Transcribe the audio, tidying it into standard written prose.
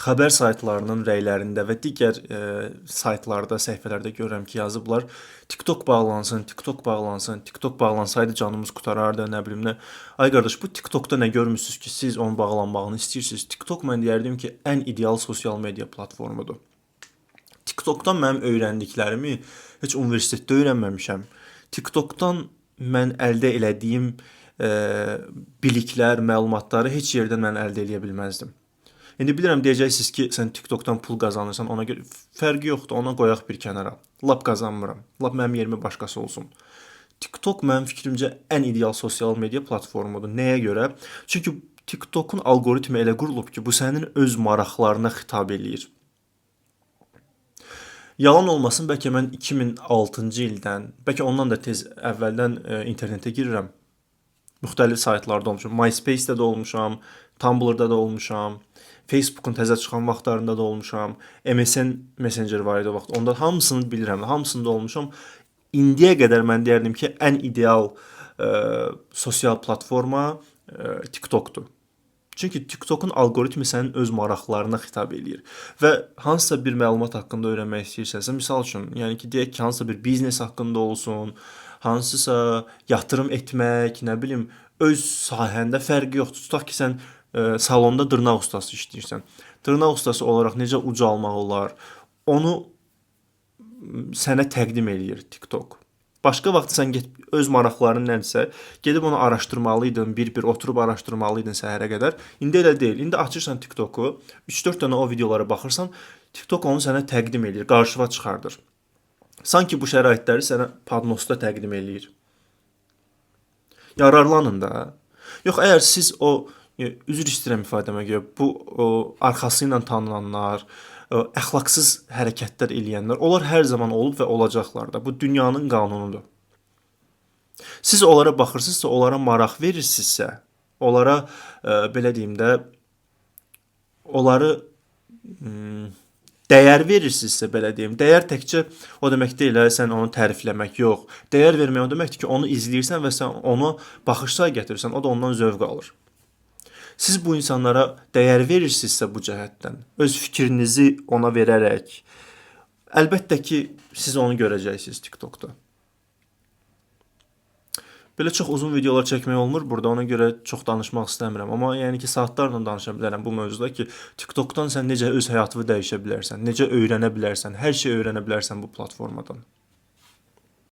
xəbər saytlarının rəylərində və digər saytlarda, səhifələrdə görürəm ki, yazıblar TikTok bağlansın, TikTok bağlansın, TikTok bağlansaydı canımız qurtarardı, nə bilim nə. Ay qardaş, bu TikTokda nə görmüsüz ki, siz onun bağlanmağını istəyirsiniz? TikTok mən deyərdim ki, ən ideal sosial media platformudur. TikTokdan mənim öyrəndiklərimi heç universitetdə öyrənməmişəm. TikTokdan mən əldə elədiyim biliklər, məlumatları heç yerdən mən əldə edə bilməzdim. İndi bilirəm deyəcəksiniz ki, sən TikTokdan pul qazanırsan, ona görə fərqi yoxdur, ona qoyaq bir kənara. Lap qazanmıram. Lap mənim yerimə başqası olsun. TikTok mənim fikrimcə ən ideal sosial media platformudur. Nəyə görə? Çünki TikTokun alqoritmi elə qurulub ki, bu sənin öz maraqlarına xitab eləyir. Yalan olmasın, bəlkə mən 2006-cı ildən, bəlkə ondan da tez əvvəldən internetə girirəm. Müxtəlif saytlarda olmuşam. MySpace-də də olmuşam, Tumblr-da da olmuşam, Facebookun təzə çıxan vaxtlarında da olmuşam, MSN Messenger var idi o vaxt. Onda hamısını bilirəm, hamısında olmuşam. İndiyə qədər mən deyərdim ki, ən ideal sosial platforma TikTokdur. Çünki TikTokun alqoritmi sənin öz maraqlarına xitab eləyir və hansısa bir məlumat haqqında öyrənmək istəyirsənsə, misal üçün, yəni ki, deyək ki, hansısa bir biznes haqqında olsun, hansısa yatırım etmək, nə bilim, öz sahəndə fərqi yoxdur. Tutaq ki, sən salonda dırnaq ustası işləyirsən. Dırnaq ustası olaraq necə ucalmaq olar, onu sənə təqdim eləyir TikTok. Başqa vaxt sən öz maraqların nədirsə, gedib onu araşdırmalıydın, bir oturub araşdırmalıydın səhərə qədər. İndi elə deyil. İndi açırsan TikToku, 3-4 dənə o videolara baxırsan, TikTok onu sənə təqdim eləyir, qarşıva çıxardır. Sanki bu şəraitləri sənə padnosda təqdim eləyir. Yararlanın da. Yox, əgər siz üzr istəyirəm ifadəmə görə, bu arxası ilə tanınanlar, əxlaqsız hərəkətlər eləyənlər, onlar hər zaman olub və olacaqlar da. Bu dünyanın qanunudur. Siz onlara baxırsınızsa, onlara maraq verirsinizsə, onlara belə deyim də, onları dəyər verirsinizsə, belə deyim. Dəyər təkcə o demək deyil, sən onu tərifləmək, yox. Dəyər vermək o deməkdir ki, onu izləyirsən və sən onu baxışsay gətirirsən, o da ondan zövq alır. Siz bu insanlara dəyər verirsinizsə bu cəhətdən, öz fikrinizi ona verərək, əlbəttə ki, siz onu görəcəksiniz TikTokda. Belə çox uzun videolar çəkmək olmur burada, ona görə çox danışmaq istəmirəm. Amma yəni ki, saatlarla danışa bilərəm bu mövzuda ki, TikTokdan sən necə öz həyatını dəyişə bilərsən, necə öyrənə bilərsən, hər şey öyrənə bilərsən bu platformadan.